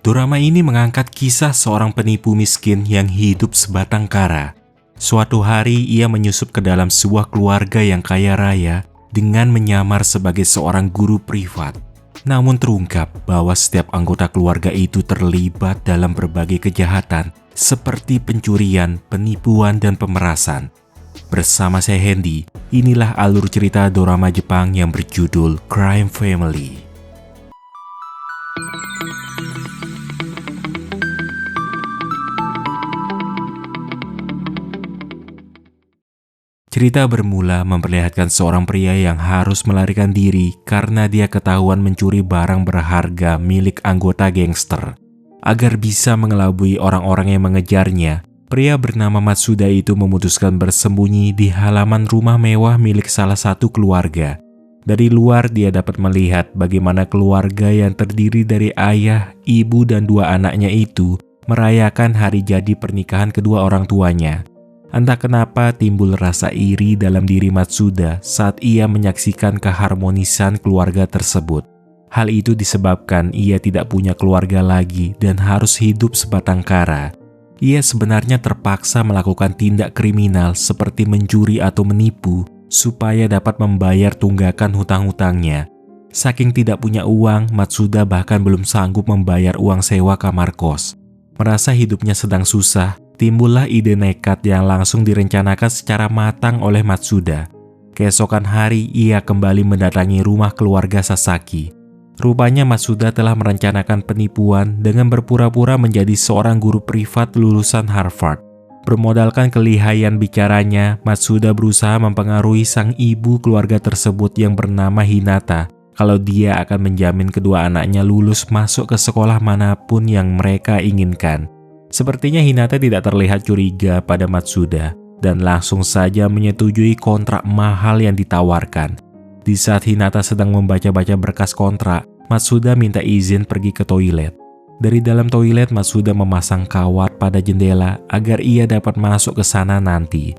Dorama ini mengangkat kisah seorang penipu miskin yang hidup sebatang kara. Suatu hari ia menyusup ke dalam sebuah keluarga yang kaya raya dengan menyamar sebagai seorang guru privat. Namun terungkap bahwa setiap anggota keluarga itu terlibat dalam berbagai kejahatan seperti pencurian, penipuan, dan pemerasan. Bersama saya Hendy, inilah alur cerita dorama Jepang yang berjudul Crime Family. Cerita bermula memperlihatkan seorang pria yang harus melarikan diri karena dia ketahuan mencuri barang berharga milik anggota gangster. Agar bisa mengelabui orang-orang yang mengejarnya, pria bernama Matsuda itu memutuskan bersembunyi di halaman rumah mewah milik salah satu keluarga. Dari luar dia dapat melihat bagaimana keluarga yang terdiri dari ayah, ibu, dan dua anaknya itu merayakan hari jadi pernikahan kedua orang tuanya. Entah kenapa timbul rasa iri dalam diri Matsuda saat ia menyaksikan keharmonisan keluarga tersebut. Hal itu disebabkan ia tidak punya keluarga lagi dan harus hidup sebatang kara. Ia sebenarnya terpaksa melakukan tindak kriminal seperti mencuri atau menipu supaya dapat membayar tunggakan hutang-hutangnya. Saking tidak punya uang, Matsuda bahkan belum sanggup membayar uang sewa kamar kos. Merasa hidupnya sedang susah, timbullah ide nekat yang langsung direncanakan secara matang oleh Matsuda. Keesokan hari, ia kembali mendatangi rumah keluarga Sasaki. Rupanya Matsuda telah merencanakan penipuan dengan berpura-pura menjadi seorang guru privat lulusan Harvard. Bermodalkan kelihayan bicaranya, Matsuda berusaha mempengaruhi sang ibu keluarga tersebut yang bernama Hinata kalau dia akan menjamin kedua anaknya lulus masuk ke sekolah manapun yang mereka inginkan. Sepertinya Hinata tidak terlihat curiga pada Matsuda dan langsung saja menyetujui kontrak mahal yang ditawarkan. Di saat Hinata sedang membaca-baca berkas kontrak, Matsuda minta izin pergi ke toilet. Dari dalam toilet, Matsuda memasang kawat pada jendela agar ia dapat masuk ke sana nanti.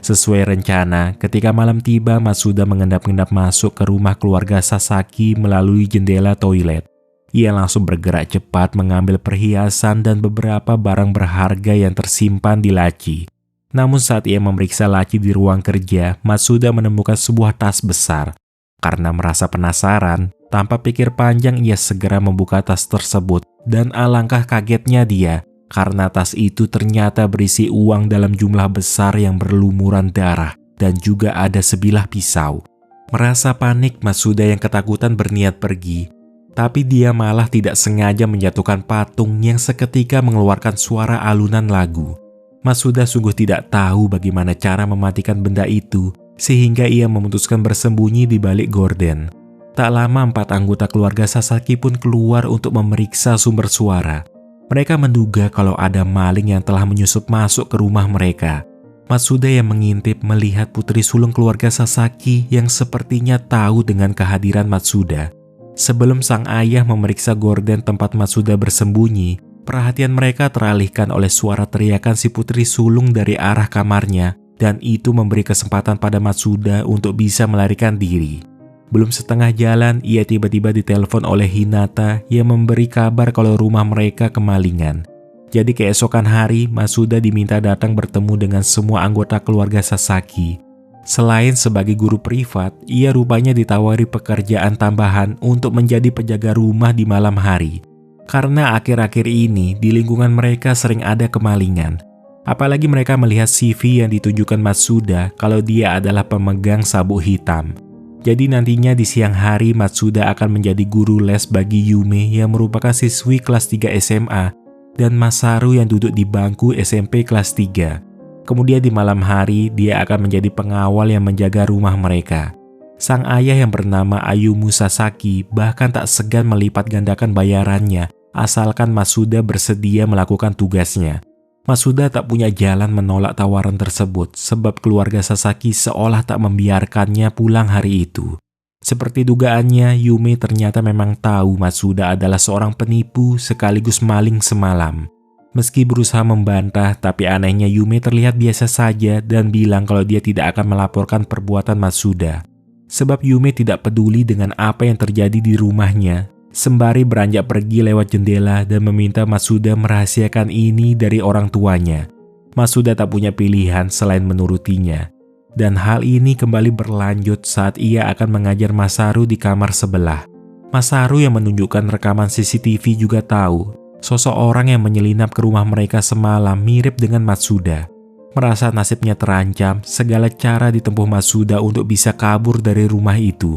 Sesuai rencana, ketika malam tiba, Matsuda mengendap-endap masuk ke rumah keluarga Sasaki melalui jendela toilet. Ia langsung bergerak cepat mengambil perhiasan dan beberapa barang berharga yang tersimpan di laci. Namun saat ia memeriksa laci di ruang kerja, Matsuda menemukan sebuah tas besar. Karena merasa penasaran, tanpa pikir panjang ia segera membuka tas tersebut dan alangkah kagetnya dia karena tas itu ternyata berisi uang dalam jumlah besar yang berlumuran darah dan juga ada sebilah pisau. Merasa panik, Matsuda yang ketakutan berniat pergi. Tapi dia malah tidak sengaja menjatuhkan patung yang seketika mengeluarkan suara alunan lagu. Matsuda sungguh tidak tahu bagaimana cara mematikan benda itu, sehingga ia memutuskan bersembunyi di balik gorden. Tak lama 4 anggota keluarga Sasaki pun keluar untuk memeriksa sumber suara. Mereka menduga kalau ada maling yang telah menyusup masuk ke rumah mereka. Matsuda yang mengintip melihat putri sulung keluarga Sasaki yang sepertinya tahu dengan kehadiran Matsuda. Sebelum sang ayah memeriksa gorden tempat Matsuda bersembunyi, perhatian mereka teralihkan oleh suara teriakan si putri sulung dari arah kamarnya dan itu memberi kesempatan pada Matsuda untuk bisa melarikan diri. Belum setengah jalan, ia tiba-tiba ditelepon oleh Hinata yang memberi kabar kalau rumah mereka kemalingan. Jadi keesokan hari, Matsuda diminta datang bertemu dengan semua anggota keluarga Sasaki. Selain sebagai guru privat, ia rupanya ditawari pekerjaan tambahan untuk menjadi penjaga rumah di malam hari. Karena akhir-akhir ini di lingkungan mereka sering ada kemalingan. Apalagi mereka melihat CV yang ditunjukkan Matsuda kalau dia adalah pemegang sabuk hitam. Jadi nantinya di siang hari Matsuda akan menjadi guru les bagi Yume yang merupakan siswi kelas 3 SMA dan Masaru yang duduk di bangku SMP kelas 3. Kemudian di malam hari, dia akan menjadi pengawal yang menjaga rumah mereka. Sang ayah yang bernama Ayumu Sasaki bahkan tak segan melipat gandakan bayarannya asalkan Matsuda bersedia melakukan tugasnya. Matsuda tak punya jalan menolak tawaran tersebut sebab keluarga Sasaki seolah tak membiarkannya pulang hari itu. Seperti dugaannya, Yume ternyata memang tahu Matsuda adalah seorang penipu sekaligus maling semalam. Meski berusaha membantah, tapi anehnya Yume terlihat biasa saja dan bilang kalau dia tidak akan melaporkan perbuatan Matsuda. Sebab Yume tidak peduli dengan apa yang terjadi di rumahnya, sembari beranjak pergi lewat jendela dan meminta Matsuda merahasiakan ini dari orang tuanya. Matsuda tak punya pilihan selain menurutinya. Dan hal ini kembali berlanjut saat ia akan mengajar Masaru di kamar sebelah. Masaru yang menunjukkan rekaman CCTV juga tahu sosok orang yang menyelinap ke rumah mereka semalam mirip dengan Matsuda. Merasa nasibnya terancam, segala cara ditempuh Matsuda untuk bisa kabur dari rumah itu.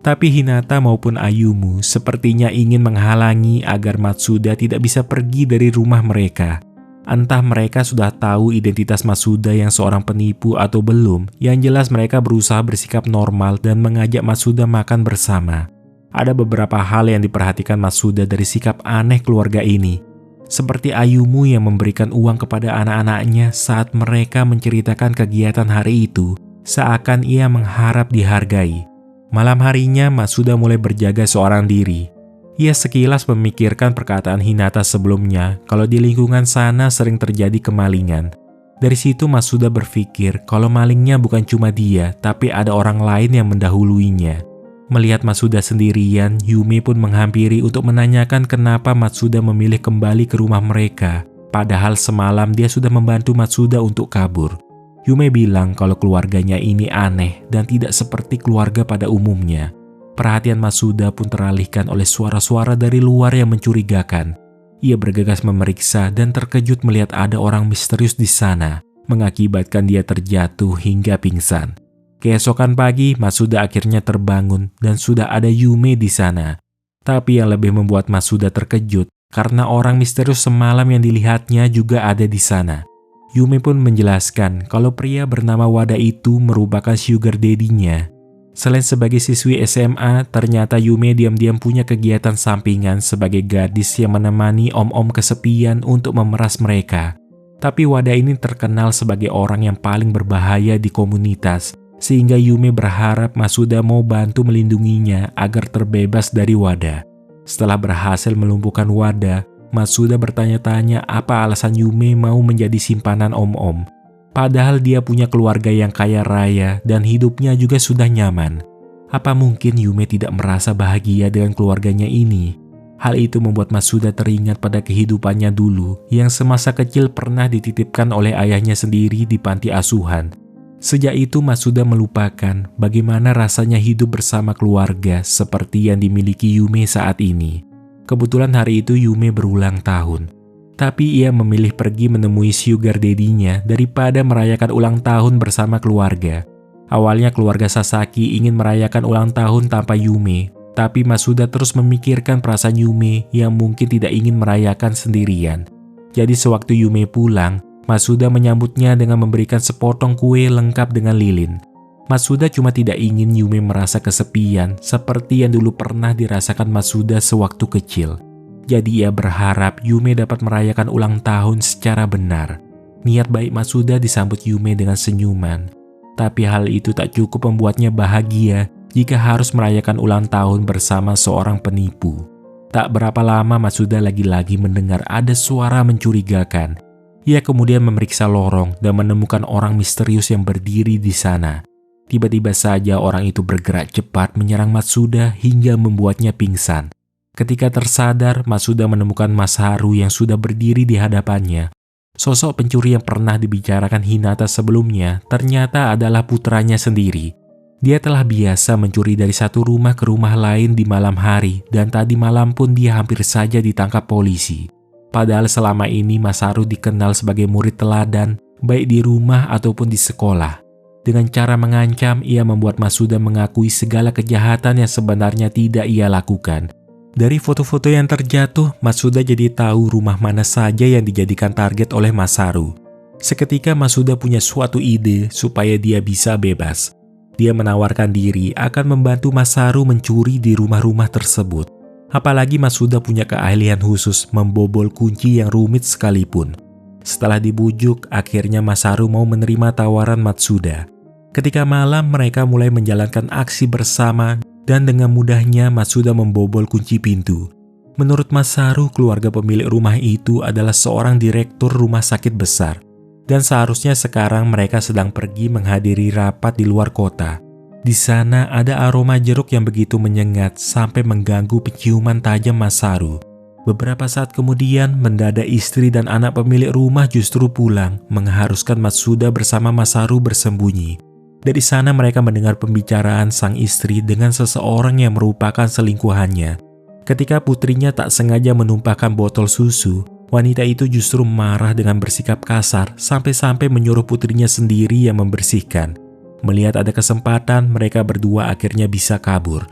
Tapi Hinata maupun Ayumu sepertinya ingin menghalangi agar Matsuda tidak bisa pergi dari rumah mereka. Entah mereka sudah tahu identitas Matsuda yang seorang penipu atau belum, yang jelas mereka berusaha bersikap normal dan mengajak Matsuda makan bersama. Ada beberapa hal yang diperhatikan Matsuda dari sikap aneh keluarga ini. Seperti Ayumu yang memberikan uang kepada anak-anaknya saat mereka menceritakan kegiatan hari itu, seakan ia mengharap dihargai. Malam harinya, Matsuda mulai berjaga seorang diri. Ia sekilas memikirkan perkataan Hinata sebelumnya kalau di lingkungan sana sering terjadi kemalingan. Dari situ Matsuda berpikir kalau malingnya bukan cuma dia, tapi ada orang lain yang mendahuluinya. Melihat Matsuda sendirian, Yume pun menghampiri untuk menanyakan kenapa Matsuda memilih kembali ke rumah mereka. Padahal semalam dia sudah membantu Matsuda untuk kabur. Yume bilang kalau keluarganya ini aneh dan tidak seperti keluarga pada umumnya. Perhatian Matsuda pun teralihkan oleh suara-suara dari luar yang mencurigakan. Ia bergegas memeriksa dan terkejut melihat ada orang misterius di sana, mengakibatkan dia terjatuh hingga pingsan. Keesokan pagi, Matsuda akhirnya terbangun dan sudah ada Yume di sana. Tapi yang lebih membuat Matsuda terkejut karena orang misterius semalam yang dilihatnya juga ada di sana. Yume pun menjelaskan kalau pria bernama Wada itu merupakan sugar daddy-nya. Selain sebagai siswi SMA, ternyata Yume diam-diam punya kegiatan sampingan sebagai gadis yang menemani om-om kesepian untuk memeras mereka. Tapi Wada ini terkenal sebagai orang yang paling berbahaya di komunitas, sehingga Yume berharap Matsuda mau bantu melindunginya agar terbebas dari Wada. Setelah berhasil melumpuhkan Wada, Matsuda bertanya-tanya apa alasan Yume mau menjadi simpanan om-om. Padahal dia punya keluarga yang kaya raya dan hidupnya juga sudah nyaman. Apa mungkin Yume tidak merasa bahagia dengan keluarganya ini? Hal itu membuat Matsuda teringat pada kehidupannya dulu yang semasa kecil pernah dititipkan oleh ayahnya sendiri di panti asuhan. Sejak itu Matsuda melupakan bagaimana rasanya hidup bersama keluarga seperti yang dimiliki Yume saat ini. Kebetulan hari itu Yume berulang tahun. Tapi ia memilih pergi menemui sugar daddy-nya daripada merayakan ulang tahun bersama keluarga. Awalnya keluarga Sasaki ingin merayakan ulang tahun tanpa Yume, tapi Matsuda terus memikirkan perasaan Yume yang mungkin tidak ingin merayakan sendirian. Jadi sewaktu Yume pulang, Matsuda menyambutnya dengan memberikan sepotong kue lengkap dengan lilin. Matsuda cuma tidak ingin Yume merasa kesepian seperti yang dulu pernah dirasakan Matsuda sewaktu kecil. Jadi ia berharap Yume dapat merayakan ulang tahun secara benar. Niat baik Matsuda disambut Yume dengan senyuman. Tapi hal itu tak cukup membuatnya bahagia jika harus merayakan ulang tahun bersama seorang penipu. Tak berapa lama Matsuda lagi-lagi mendengar ada suara mencurigakan. Ia kemudian memeriksa lorong dan menemukan orang misterius yang berdiri di sana. Tiba-tiba saja orang itu bergerak cepat menyerang Matsuda hingga membuatnya pingsan. Ketika tersadar, Matsuda menemukan Masaru yang sudah berdiri di hadapannya. Sosok pencuri yang pernah dibicarakan Hinata sebelumnya ternyata adalah putranya sendiri. Dia telah biasa mencuri dari satu rumah ke rumah lain di malam hari dan tadi malam pun dia hampir saja ditangkap polisi. Padahal selama ini Masaru dikenal sebagai murid teladan, baik di rumah ataupun di sekolah. Dengan cara mengancam, ia membuat Matsuda mengakui segala kejahatan yang sebenarnya tidak ia lakukan. Dari foto-foto yang terjatuh, Matsuda jadi tahu rumah mana saja yang dijadikan target oleh Masaru. Seketika Matsuda punya suatu ide supaya dia bisa bebas. Dia menawarkan diri akan membantu Masaru mencuri di rumah-rumah tersebut. Apalagi Matsuda punya keahlian khusus membobol kunci yang rumit sekalipun. Setelah dibujuk, akhirnya Masaru mau menerima tawaran Matsuda. Ketika malam, mereka mulai menjalankan aksi bersama. Dan dengan mudahnya Matsuda membobol kunci pintu. Menurut Masaru, keluarga pemilik rumah itu adalah seorang direktur rumah sakit besar. Dan seharusnya sekarang mereka sedang pergi menghadiri rapat di luar kota. Di sana ada aroma jeruk yang begitu menyengat sampai mengganggu penciuman tajam Masaru. Beberapa saat kemudian, mendadak istri dan anak pemilik rumah justru pulang, mengharuskan Matsuda bersama Masaru bersembunyi. Dari sana mereka mendengar pembicaraan sang istri dengan seseorang yang merupakan selingkuhannya. Ketika putrinya tak sengaja menumpahkan botol susu, wanita itu justru marah dengan bersikap kasar sampai-sampai menyuruh putrinya sendiri yang membersihkan. Melihat ada kesempatan, mereka berdua akhirnya bisa kabur.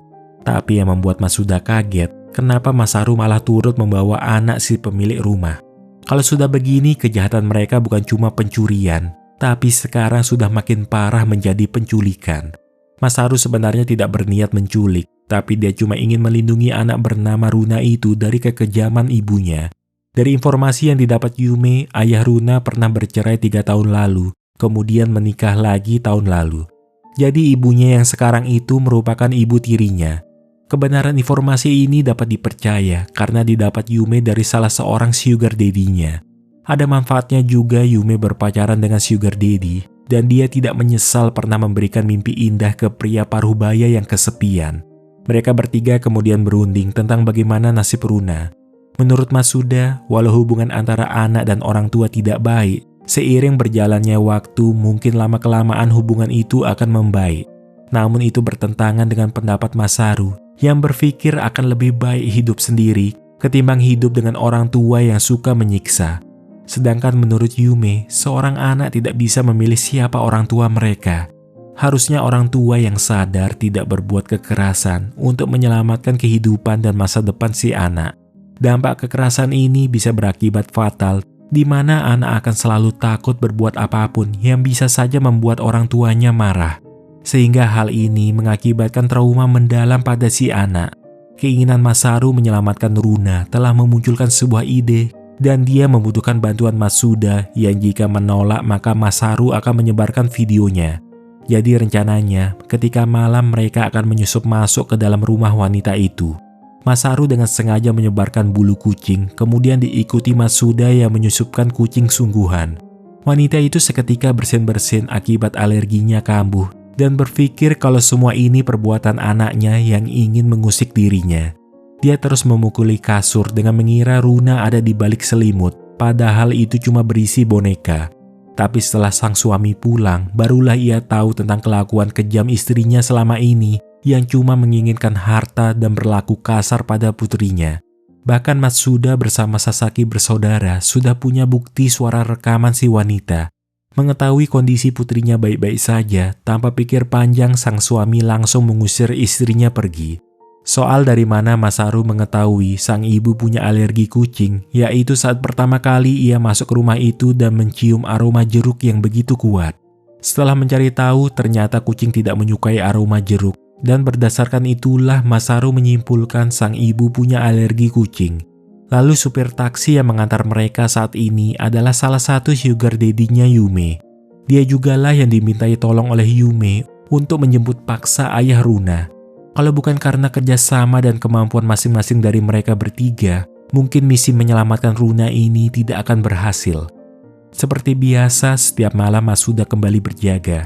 Tapi yang membuat Matsuda kaget, kenapa Masaru malah turut membawa anak si pemilik rumah. Kalau sudah begini, kejahatan mereka bukan cuma pencurian, tapi sekarang sudah makin parah menjadi penculikan. Masaru sebenarnya tidak berniat menculik, tapi dia cuma ingin melindungi anak bernama Runa itu dari kekejaman ibunya. Dari informasi yang didapat Yume, ayah Runa pernah bercerai 3 tahun lalu, kemudian menikah lagi tahun lalu. Jadi ibunya yang sekarang itu merupakan ibu tirinya. Kebenaran informasi ini dapat dipercaya karena didapat Yume dari salah seorang sugar daddy-nya. Ada manfaatnya juga Yume berpacaran dengan sugar daddy, dan dia tidak menyesal pernah memberikan mimpi indah ke pria paruhbaya yang kesepian. Mereka bertiga kemudian berunding tentang bagaimana nasib Runa. Menurut Matsuda, walau hubungan antara anak dan orang tua tidak baik, seiring berjalannya waktu mungkin lama-kelamaan hubungan itu akan membaik. Namun itu bertentangan dengan pendapat Masaru yang berpikir akan lebih baik hidup sendiri ketimbang hidup dengan orang tua yang suka menyiksa. Sedangkan menurut Yume, seorang anak tidak bisa memilih siapa orang tua mereka. Harusnya orang tua yang sadar tidak berbuat kekerasan untuk menyelamatkan kehidupan dan masa depan si anak. Dampak kekerasan ini bisa berakibat fatal, di mana anak akan selalu takut berbuat apapun yang bisa saja membuat orang tuanya marah. Sehingga hal ini mengakibatkan trauma mendalam pada si anak. Keinginan Masaru menyelamatkan Runa telah memunculkan sebuah ide, dan dia membutuhkan bantuan Matsuda yang jika menolak maka Masaru akan menyebarkan videonya. Jadi rencananya ketika malam mereka akan menyusup masuk ke dalam rumah wanita itu. Masaru dengan sengaja menyebarkan bulu kucing, kemudian diikuti Matsuda yang menyusupkan kucing sungguhan. Wanita itu seketika bersin-bersin akibat alerginya kambuh dan berpikir kalau semua ini perbuatan anaknya yang ingin mengusik dirinya. Dia terus memukuli kasur dengan mengira Runa ada di balik selimut, padahal itu cuma berisi boneka. Tapi setelah sang suami pulang, barulah ia tahu tentang kelakuan kejam istrinya selama ini yang cuma menginginkan harta dan berlaku kasar pada putrinya. Bahkan Matsuda bersama Sasaki bersaudara sudah punya bukti suara rekaman si wanita. Mengetahui kondisi putrinya baik-baik saja, tanpa pikir panjang sang suami langsung mengusir istrinya pergi. Soal dari mana Masaru mengetahui sang ibu punya alergi kucing, yaitu saat pertama kali ia masuk ke rumah itu dan mencium aroma jeruk yang begitu kuat. Setelah mencari tahu, ternyata kucing tidak menyukai aroma jeruk, dan berdasarkan itulah Masaru menyimpulkan sang ibu punya alergi kucing. Lalu supir taksi yang mengantar mereka saat ini adalah salah satu sugar daddy-nya Yume. Dia jugalah yang dimintai tolong oleh Yume untuk menjemput paksa ayah Runa. Kalau bukan karena kerjasama dan kemampuan masing-masing dari mereka bertiga, mungkin misi menyelamatkan Runa ini tidak akan berhasil. Seperti biasa, setiap malam Matsuda kembali berjaga.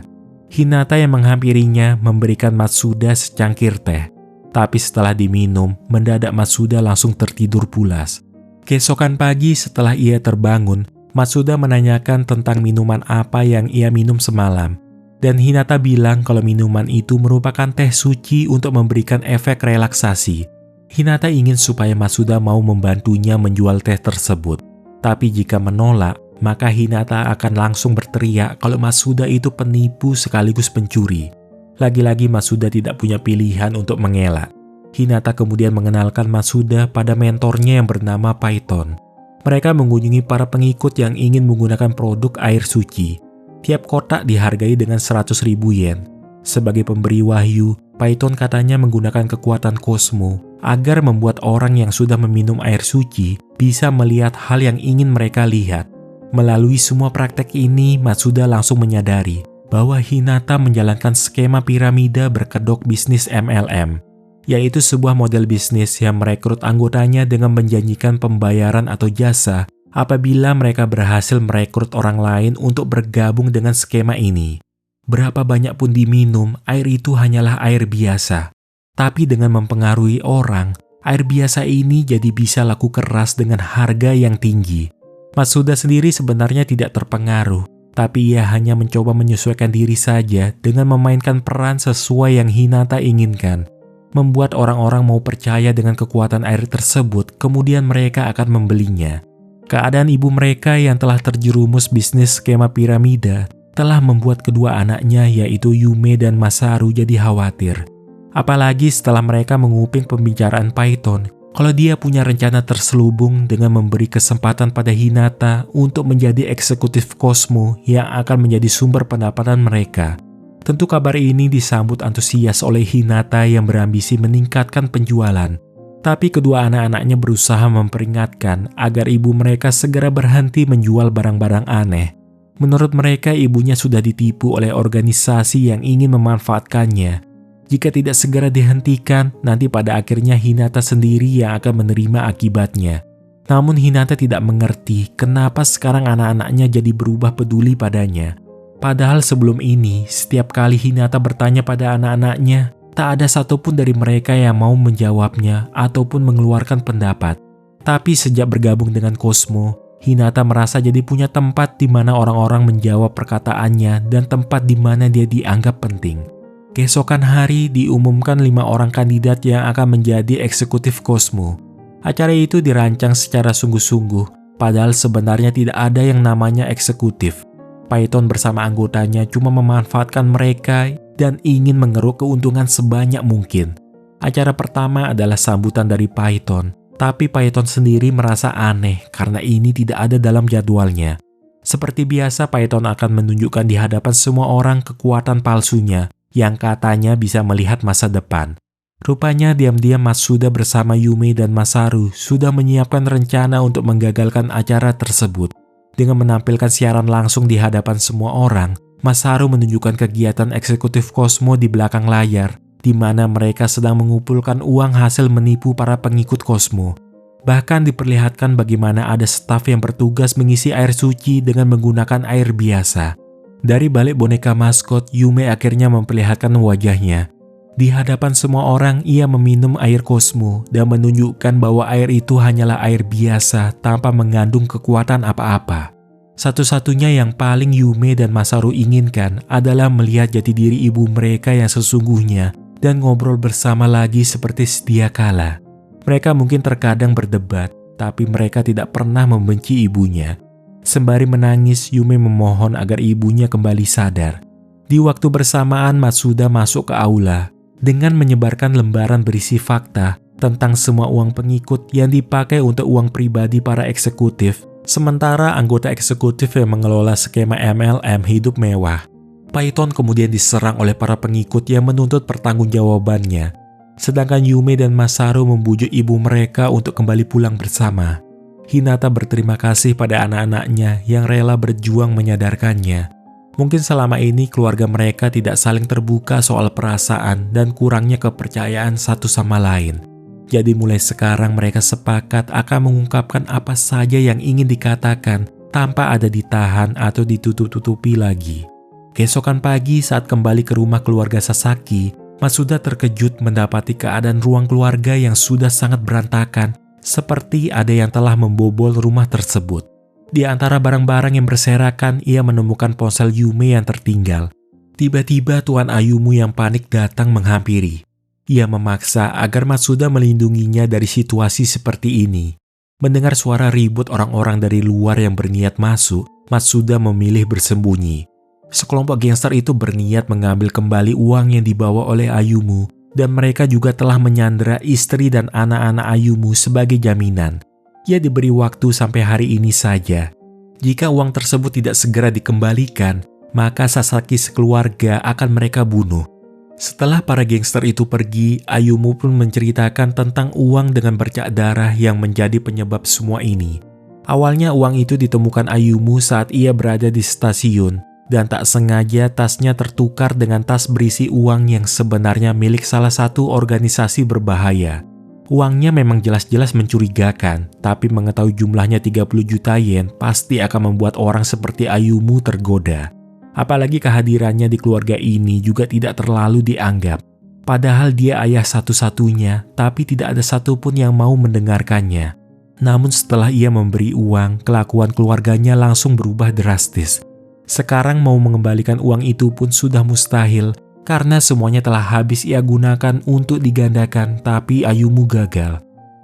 Hinata yang menghampirinya memberikan Matsuda secangkir teh. Tapi setelah diminum, mendadak Matsuda langsung tertidur pulas. Keesokan pagi setelah ia terbangun, Matsuda menanyakan tentang minuman apa yang ia minum semalam. Dan Hinata bilang kalau minuman itu merupakan teh suci untuk memberikan efek relaksasi. Hinata ingin supaya Matsuda mau membantunya menjual teh tersebut. Tapi jika menolak, maka Hinata akan langsung berteriak kalau Matsuda itu penipu sekaligus pencuri. Lagi-lagi Matsuda tidak punya pilihan untuk mengelak. Hinata kemudian mengenalkan Matsuda pada mentornya yang bernama Python. Mereka mengunjungi para pengikut yang ingin menggunakan produk air suci. Tiap kotak dihargai dengan 100.000 yen. Sebagai pemberi wahyu, Python katanya menggunakan kekuatan kosmo agar membuat orang yang sudah meminum air suci bisa melihat hal yang ingin mereka lihat. Melalui semua praktek ini, Matsuda langsung menyadari bahwa Hinata menjalankan skema piramida berkedok bisnis MLM, yaitu sebuah model bisnis yang merekrut anggotanya dengan menjanjikan pembayaran atau jasa apabila mereka berhasil merekrut orang lain untuk bergabung dengan skema ini. Berapa banyak pun diminum, air itu hanyalah air biasa. Tapi dengan mempengaruhi orang, air biasa ini jadi bisa laku keras dengan harga yang tinggi. Matsuda sendiri sebenarnya tidak terpengaruh, tapi ia hanya mencoba menyesuaikan diri saja dengan memainkan peran sesuai yang Hinata inginkan. Membuat orang-orang mau percaya dengan kekuatan air tersebut, kemudian mereka akan membelinya. Keadaan ibu mereka yang telah terjerumus bisnis skema piramida telah membuat kedua anaknya yaitu Yume dan Masaru jadi khawatir. Apalagi setelah mereka menguping pembicaraan Python kalau dia punya rencana terselubung dengan memberi kesempatan pada Hinata untuk menjadi eksekutif Cosmo yang akan menjadi sumber pendapatan mereka. Tentu kabar ini disambut antusias oleh Hinata yang berambisi meningkatkan penjualan. Tapi kedua anak-anaknya berusaha memperingatkan agar ibu mereka segera berhenti menjual barang-barang aneh. Menurut mereka, ibunya sudah ditipu oleh organisasi yang ingin memanfaatkannya. Jika tidak segera dihentikan, nanti pada akhirnya Hinata sendiri yang akan menerima akibatnya. Namun Hinata tidak mengerti kenapa sekarang anak-anaknya jadi berubah peduli padanya. Padahal sebelum ini, setiap kali Hinata bertanya pada anak-anaknya, tak ada satupun dari mereka yang mau menjawabnya ataupun mengeluarkan pendapat. Tapi sejak bergabung dengan Cosmo, Hinata merasa jadi punya tempat di mana orang-orang menjawab perkataannya dan tempat di mana dia dianggap penting. Keesokan hari diumumkan 5 orang kandidat yang akan menjadi eksekutif Cosmo. Acara itu dirancang secara sungguh-sungguh, padahal sebenarnya tidak ada yang namanya eksekutif. Python bersama anggotanya cuma memanfaatkan mereka dan ingin mengeruk keuntungan sebanyak mungkin. Acara pertama adalah sambutan dari Python, tapi Python sendiri merasa aneh karena ini tidak ada dalam jadwalnya. Seperti biasa, Python akan menunjukkan di hadapan semua orang kekuatan palsunya yang katanya bisa melihat masa depan. Rupanya diam-diam Matsuda bersama Yume dan Masaru sudah menyiapkan rencana untuk menggagalkan acara tersebut. Dengan menampilkan siaran langsung di hadapan semua orang, Masaru menunjukkan kegiatan eksekutif Cosmo di belakang layar, di mana mereka sedang mengumpulkan uang hasil menipu para pengikut Cosmo. Bahkan diperlihatkan bagaimana ada staf yang bertugas mengisi air suci dengan menggunakan air biasa. Dari balik boneka maskot, Yume akhirnya memperlihatkan wajahnya. Di hadapan semua orang, ia meminum air Cosmo dan menunjukkan bahwa air itu hanyalah air biasa tanpa mengandung kekuatan apa-apa. Satu-satunya yang paling Yume dan Masaru inginkan adalah melihat jati diri ibu mereka yang sesungguhnya dan ngobrol bersama lagi seperti sedia kala. Mereka mungkin terkadang berdebat, tapi mereka tidak pernah membenci ibunya. Sembari menangis, Yume memohon agar ibunya kembali sadar. Di waktu bersamaan, Matsuda masuk ke aula dengan menyebarkan lembaran berisi fakta tentang semua uang pengikut yang dipakai untuk uang pribadi para eksekutif, sementara anggota eksekutif yang mengelola skema MLM hidup mewah. Python kemudian diserang oleh para pengikut yang menuntut pertanggungjawabannya, sedangkan Yume dan Masaru membujuk ibu mereka untuk kembali pulang bersama. Hinata berterima kasih pada anak-anaknya yang rela berjuang menyadarkannya. Mungkin selama ini keluarga mereka tidak saling terbuka soal perasaan dan kurangnya kepercayaan satu sama lain. Jadi mulai sekarang mereka sepakat akan mengungkapkan apa saja yang ingin dikatakan tanpa ada ditahan atau ditutup-tutupi lagi. Keesokan pagi saat kembali ke rumah keluarga Sasaki, Matsuda terkejut mendapati keadaan ruang keluarga yang sudah sangat berantakan, seperti ada yang telah membobol rumah tersebut. Di antara barang-barang yang berserakan, ia menemukan ponsel Yume yang tertinggal. Tiba-tiba Tuan Ayumu yang panik datang menghampiri. Ia memaksa agar Matsuda melindunginya dari situasi seperti ini. Mendengar suara ribut orang-orang dari luar yang berniat masuk, Matsuda memilih bersembunyi. Sekelompok gangster itu berniat mengambil kembali uang yang dibawa oleh Ayumu, dan mereka juga telah menyandera istri dan anak-anak Ayumu sebagai jaminan. Ia diberi waktu sampai hari ini saja. Jika uang tersebut tidak segera dikembalikan, maka Sasaki sekeluarga akan mereka bunuh. Setelah para gangster itu pergi, Ayumu pun menceritakan tentang uang dengan bercak darah yang menjadi penyebab semua ini. Awalnya uang itu ditemukan Ayumu saat ia berada di stasiun, dan tak sengaja tasnya tertukar dengan tas berisi uang yang sebenarnya milik salah satu organisasi berbahaya. Uangnya memang jelas-jelas mencurigakan, tapi mengetahui jumlahnya 30 juta yen pasti akan membuat orang seperti Ayumu tergoda. Apalagi kehadirannya di keluarga ini juga tidak terlalu dianggap. Padahal dia ayah satu-satunya, tapi tidak ada satupun yang mau mendengarkannya. Namun setelah ia memberi uang, kelakuan keluarganya langsung berubah drastis. Sekarang mau mengembalikan uang itu pun sudah mustahil, karena semuanya telah habis ia gunakan untuk digandakan, tapi Ayumu gagal.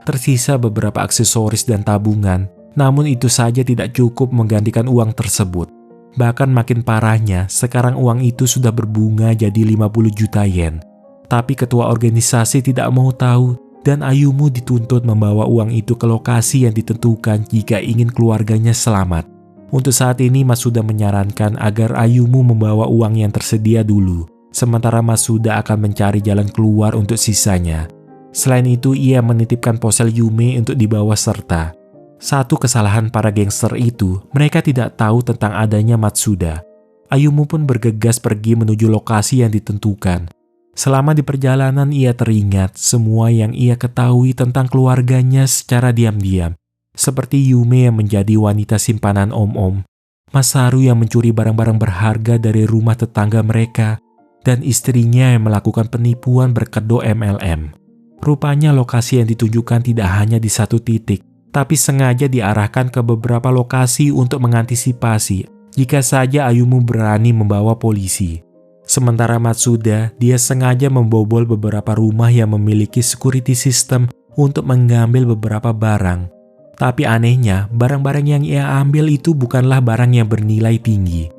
Tersisa beberapa aksesoris dan tabungan, namun itu saja tidak cukup menggantikan uang tersebut. Bahkan makin parahnya, sekarang uang itu sudah berbunga jadi 50 juta yen. Tapi ketua organisasi tidak mau tahu, dan Ayumu dituntut membawa uang itu ke lokasi yang ditentukan jika ingin keluarganya selamat. Untuk saat ini Matsuda menyarankan agar Ayumu membawa uang yang tersedia dulu, sementara Matsuda akan mencari jalan keluar untuk sisanya. Selain itu, ia menitipkan ponsel Yume untuk dibawa serta. Satu kesalahan para gangster itu, mereka tidak tahu tentang adanya Matsuda. Ayumu pun bergegas pergi menuju lokasi yang ditentukan. Selama di perjalanan ia teringat semua yang ia ketahui tentang keluarganya secara diam-diam. Seperti Yume yang menjadi wanita simpanan om-om, Masaru yang mencuri barang-barang berharga dari rumah tetangga mereka, dan istrinya yang melakukan penipuan berkedok MLM. Rupanya lokasi yang ditunjukkan tidak hanya di satu titik, tapi sengaja diarahkan ke beberapa lokasi untuk mengantisipasi jika saja Ayumu berani membawa polisi. Sementara Matsuda, dia sengaja membobol beberapa rumah yang memiliki security system untuk mengambil beberapa barang. Tapi anehnya, barang-barang yang ia ambil itu bukanlah barang yang bernilai tinggi.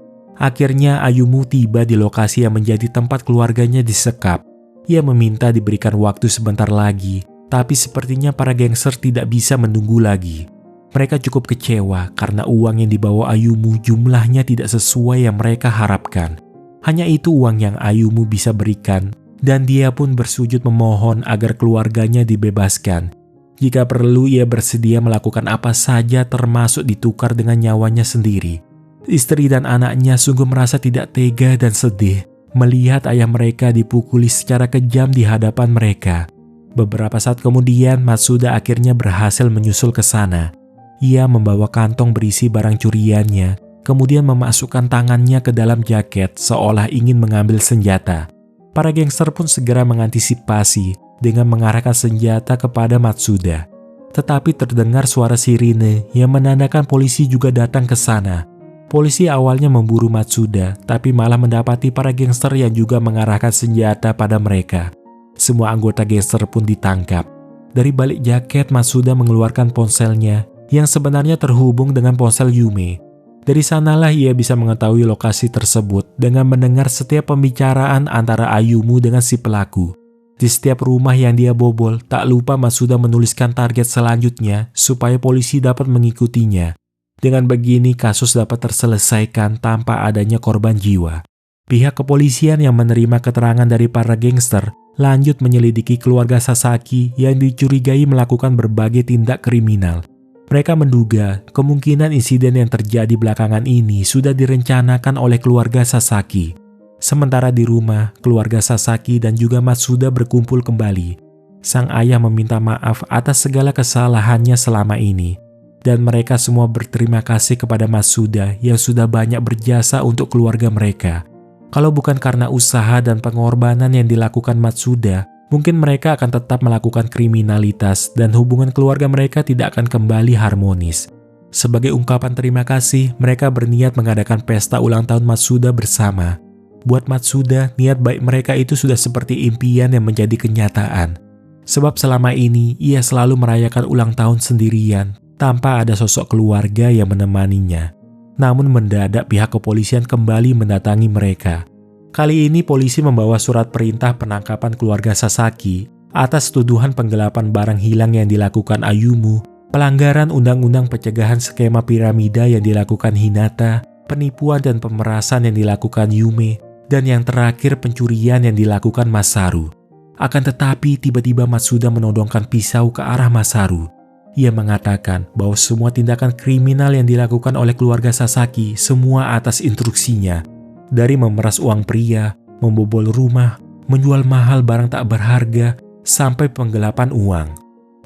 Akhirnya Ayumu tiba di lokasi yang menjadi tempat keluarganya disekap. Ia meminta diberikan waktu sebentar lagi, tapi sepertinya para gangster tidak bisa menunggu lagi. Mereka cukup kecewa karena uang yang dibawa Ayumu jumlahnya tidak sesuai yang mereka harapkan. Hanya itu uang yang Ayumu bisa berikan, dan dia pun bersujud memohon agar keluarganya dibebaskan. Jika perlu, ia bersedia melakukan apa saja termasuk ditukar dengan nyawanya sendiri. Istri dan anaknya sungguh merasa tidak tega dan sedih melihat ayah mereka dipukuli secara kejam di hadapan mereka. Beberapa saat kemudian, Matsuda akhirnya berhasil menyusul ke sana. Ia membawa kantong berisi barang curiannya, kemudian memasukkan tangannya ke dalam jaket seolah ingin mengambil senjata. Para gangster pun segera mengantisipasi dengan mengarahkan senjata kepada Matsuda. Tetapi terdengar suara sirine yang menandakan polisi juga datang ke sana. Polisi awalnya memburu Matsuda, tapi malah mendapati para gangster yang juga mengarahkan senjata pada mereka. Semua anggota gangster pun ditangkap. Dari balik jaket, Matsuda mengeluarkan ponselnya yang sebenarnya terhubung dengan ponsel Yume. Dari sanalah ia bisa mengetahui lokasi tersebut dengan mendengar setiap pembicaraan antara Ayumu dengan si pelaku. Di setiap rumah yang dia bobol, tak lupa Matsuda menuliskan target selanjutnya supaya polisi dapat mengikutinya. Dengan begini, kasus dapat terselesaikan tanpa adanya korban jiwa. Pihak kepolisian yang menerima keterangan dari para gangster lanjut menyelidiki keluarga Sasaki yang dicurigai melakukan berbagai tindak kriminal. Mereka menduga kemungkinan insiden yang terjadi belakangan ini sudah direncanakan oleh keluarga Sasaki. Sementara di rumah, keluarga Sasaki dan juga Matsuda berkumpul kembali. Sang ayah meminta maaf atas segala kesalahannya selama ini. Dan mereka semua berterima kasih kepada Matsuda yang sudah banyak berjasa untuk keluarga mereka. Kalau bukan karena usaha dan pengorbanan yang dilakukan Matsuda, mungkin mereka akan tetap melakukan kriminalitas dan hubungan keluarga mereka tidak akan kembali harmonis. Sebagai ungkapan terima kasih, mereka berniat mengadakan pesta ulang tahun Matsuda bersama. Buat Matsuda, niat baik mereka itu sudah seperti impian yang menjadi kenyataan. Sebab selama ini, ia selalu merayakan ulang tahun sendirian, tanpa ada sosok keluarga yang menemaninya. Namun mendadak pihak kepolisian kembali mendatangi mereka. Kali ini polisi membawa surat perintah penangkapan keluarga Sasaki atas tuduhan penggelapan barang hilang yang dilakukan Ayumu, pelanggaran undang-undang pencegahan skema piramida yang dilakukan Hinata, penipuan dan pemerasan yang dilakukan Yume, dan yang terakhir pencurian yang dilakukan Masaru. Akan tetapi tiba-tiba Matsuda menodongkan pisau ke arah Masaru. Ia mengatakan bahwa semua tindakan kriminal yang dilakukan oleh keluarga Sasaki semua atas instruksinya. Dari memeras uang pria, membobol rumah, menjual mahal barang tak berharga, sampai penggelapan uang.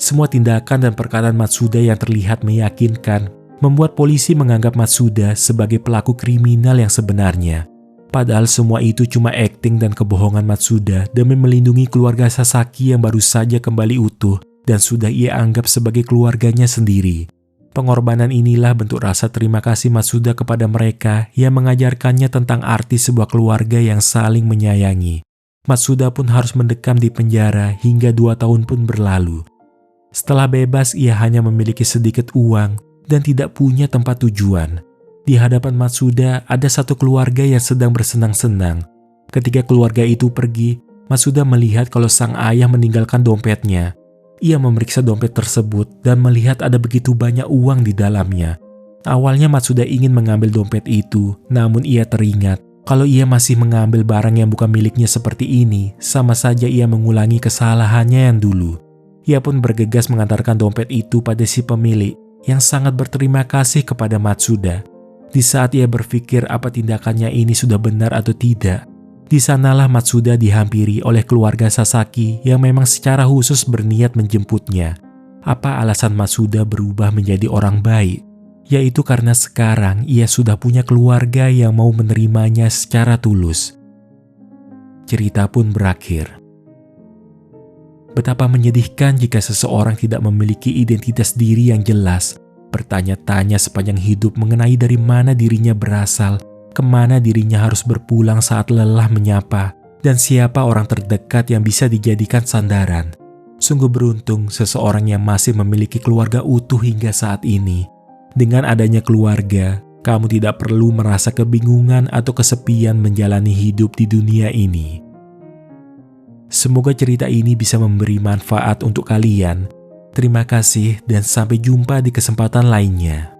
Semua tindakan dan perkataan Matsuda yang terlihat meyakinkan membuat polisi menganggap Matsuda sebagai pelaku kriminal yang sebenarnya. Padahal semua itu cuma akting dan kebohongan Matsuda demi melindungi keluarga Sasaki yang baru saja kembali utuh dan sudah ia anggap sebagai keluarganya sendiri. Pengorbanan inilah bentuk rasa terima kasih Matsuda kepada mereka yang mengajarkannya tentang arti sebuah keluarga yang saling menyayangi. Matsuda pun harus mendekam di penjara hingga 2 tahun pun berlalu. Setelah bebas, ia hanya memiliki sedikit uang dan tidak punya tempat tujuan. Di hadapan Matsuda ada satu keluarga yang sedang bersenang-senang. Ketika keluarga itu pergi, Matsuda melihat kalau sang ayah meninggalkan dompetnya. Ia memeriksa dompet tersebut dan melihat ada begitu banyak uang di dalamnya. Awalnya Matsuda ingin mengambil dompet itu, namun ia teringat kalau ia masih mengambil barang yang bukan miliknya seperti ini, sama saja ia mengulangi kesalahannya yang dulu. Ia pun bergegas mengantarkan dompet itu pada si pemilik yang sangat berterima kasih kepada Matsuda. Di saat ia berpikir apa tindakannya ini sudah benar atau tidak, di sanalah Matsuda dihampiri oleh keluarga Sasaki yang memang secara khusus berniat menjemputnya. Apa alasan Matsuda berubah menjadi orang baik? Yaitu karena sekarang ia sudah punya keluarga yang mau menerimanya secara tulus. Cerita pun berakhir. Betapa menyedihkan jika seseorang tidak memiliki identitas diri yang jelas, bertanya-tanya sepanjang hidup mengenai dari mana dirinya berasal, kemana dirinya harus berpulang saat lelah menyapa, dan siapa orang terdekat yang bisa dijadikan sandaran. Sungguh beruntung seseorang yang masih memiliki keluarga utuh hingga saat ini. Dengan adanya keluarga, kamu tidak perlu merasa kebingungan atau kesepian menjalani hidup di dunia ini. Semoga cerita ini bisa memberi manfaat untuk kalian. Terima kasih dan sampai jumpa di kesempatan lainnya.